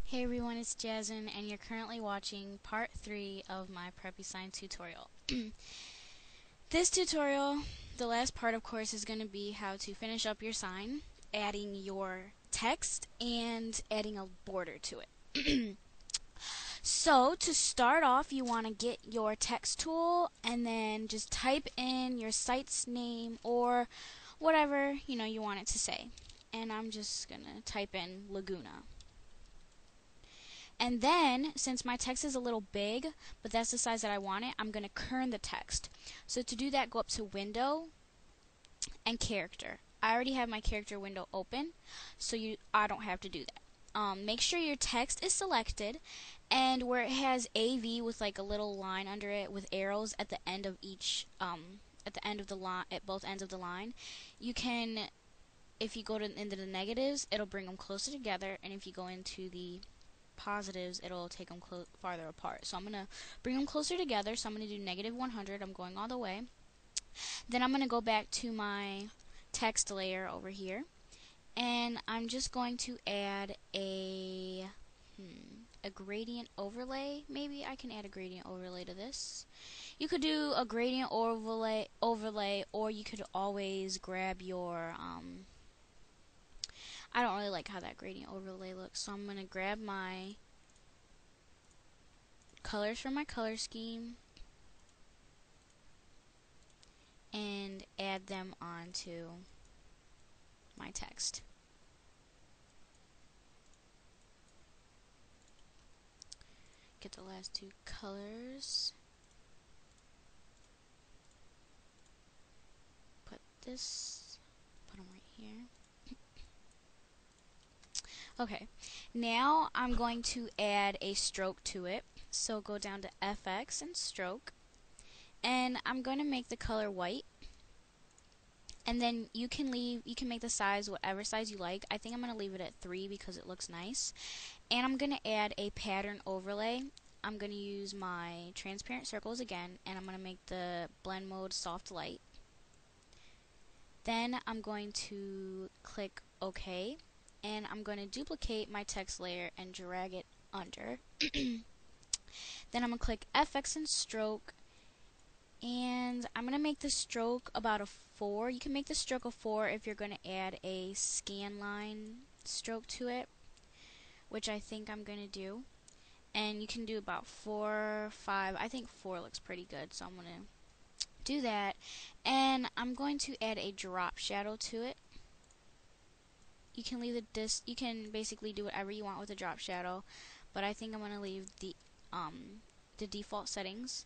Hey everyone, it's Jasmine, and you're currently watching part 3 of my Preppy Sign tutorial. This tutorial, the last part of course, is going to be how to finish up your sign, adding your text, and adding a border to it. So, to start off, you want to get your text tool, and then just type in your site's name, or whatever, you want it to say. And I'm just going to type in Laguna. And then, since my text is a little big, but that's the size that I want it, I'm going to kern the text. So to do that, go up to Window and Character. I already have my character window open, so I don't have to do that. Make sure your text is selected, and where it has AV with like a little line under it with arrows at the end of each, at the end of the line, at both ends of the line, you can, if you go into the negatives, it'll bring them closer together, and if you go into the positives, it'll take them farther apart. So I'm going to bring them closer together. So I'm going to do -100. I'm going all the way. Then I'm going to go back to my text layer over here, and I'm just going to add a gradient overlay. Maybe I can add a gradient overlay to this. You could do a gradient overlay, or you could always grab your I don't really like how that gradient overlay looks, so I'm going to grab my colors from my color scheme and add them onto my text. Get the last two colors. Put them right here. Okay, now I'm going to add a stroke to it. So go down to FX and stroke, and I'm going to make the color white. And then you can make the size whatever size you like. I think I'm going to leave it at 3 because it looks nice. And I'm going to add a pattern overlay. I'm going to use my transparent circles again, and I'm going to make the blend mode soft light. Then I'm going to click OK, and I'm going to duplicate my text layer and drag it under. Then I'm going to click FX and stroke, and I'm going to make the stroke about a 4. You can make the stroke a 4 if you're going to add a scan line stroke to it, which I think I'm going to do. And you can do about 4, 5. I think 4 looks pretty good, so I'm going to do that. And I'm going to add a drop shadow to it. You can leave you can basically do whatever you want with the drop shadow, but I think I'm going to leave the default settings,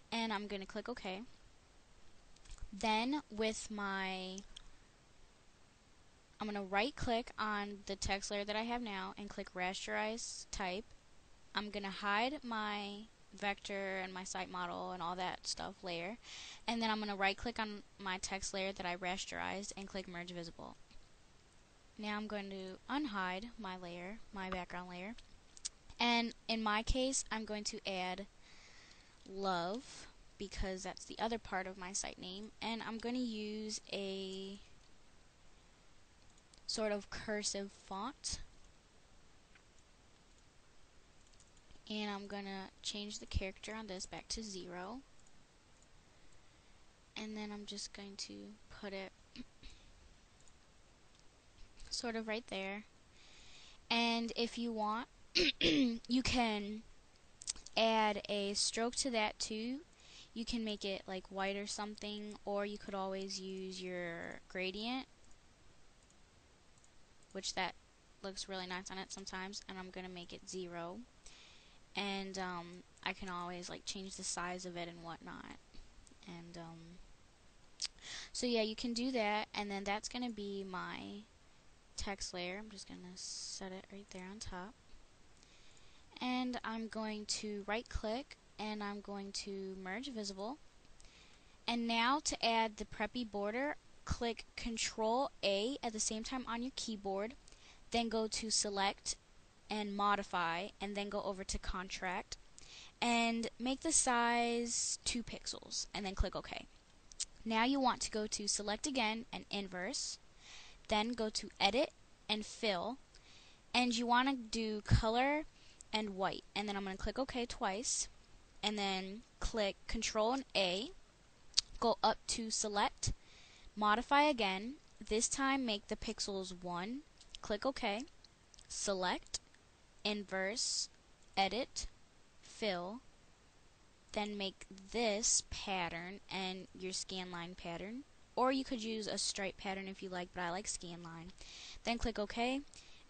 and I'm going to click OK. Then with I'm going to right click on the text layer that I have now and click rasterize type. I'm going to hide my vector and my site model and all that stuff layer, and then I'm going to right click on my text layer that I rasterized and click merge visible. Now I'm going to unhide my layer, my background layer, and in my case I'm going to add love because that's the other part of my site name, and I'm going to use a sort of cursive font, and I'm going to change the character on this back to 0, and then I'm just going to put it sort of right there. And if you want, you can add a stroke to that too. You can make it like white or something, or you could always use your gradient, which that looks really nice on it sometimes, and I'm going to make it 0. And I can always like change the size of it and whatnot. And so yeah, you can do that, and then that's going to be my text layer. I'm just going to set it right there on top, and I'm going to right click and I'm going to merge visible. And now to add the Preppy border, click Control A at the same time on your keyboard, then go to select and modify, and then go over to contract and make the size 2 pixels, and then click OK. Now you want to go to select again and inverse, then go to edit and fill, And you want to do color and white, and then I'm going to click OK twice, and then click Control and A, go up to select, modify again, this time make the pixels 1, click OK, select, inverse, edit, fill, then make this pattern and your scanline pattern, or you could use a stripe pattern if you like, but I like scanline. Then click OK,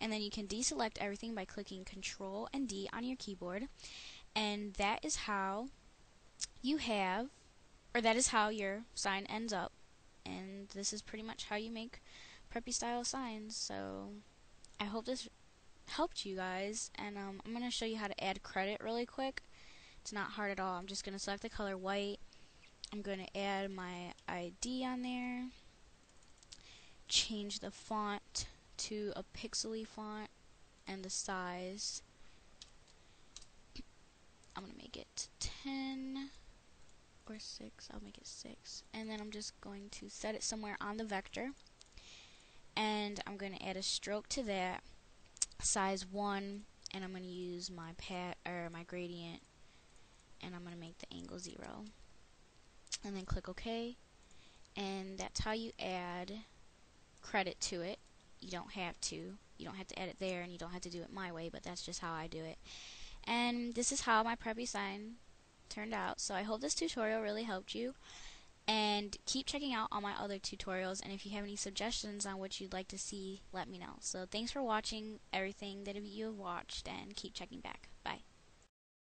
and then you can deselect everything by clicking Control and D on your keyboard, and that is how you have, or that is how your sign ends up. And this is pretty much how you make preppy style signs. So I hope this helped you guys, and I'm going to show you how to add credit really quick. It's not hard at all. I'm just going to select the color white. I'm going to add my ID on there, change the font to a pixely font, and the size, I'm going to make it 10 or 6. I'll make it 6. And then I'm just going to set it somewhere on the vector, and I'm going to add a stroke to that, size 1, and I'm going to use my my gradient, and I'm going to make the angle 0, and then click OK. And that's how you add credit to it. You don't have to add it there, and you don't have to do it my way, but that's just how I do it. And this is how my preppy sign turned out. So I hope this tutorial really helped you, and keep checking out all my other tutorials, and if you have any suggestions on what you'd like to see, let me know. So thanks for watching everything that you have watched, and keep checking back.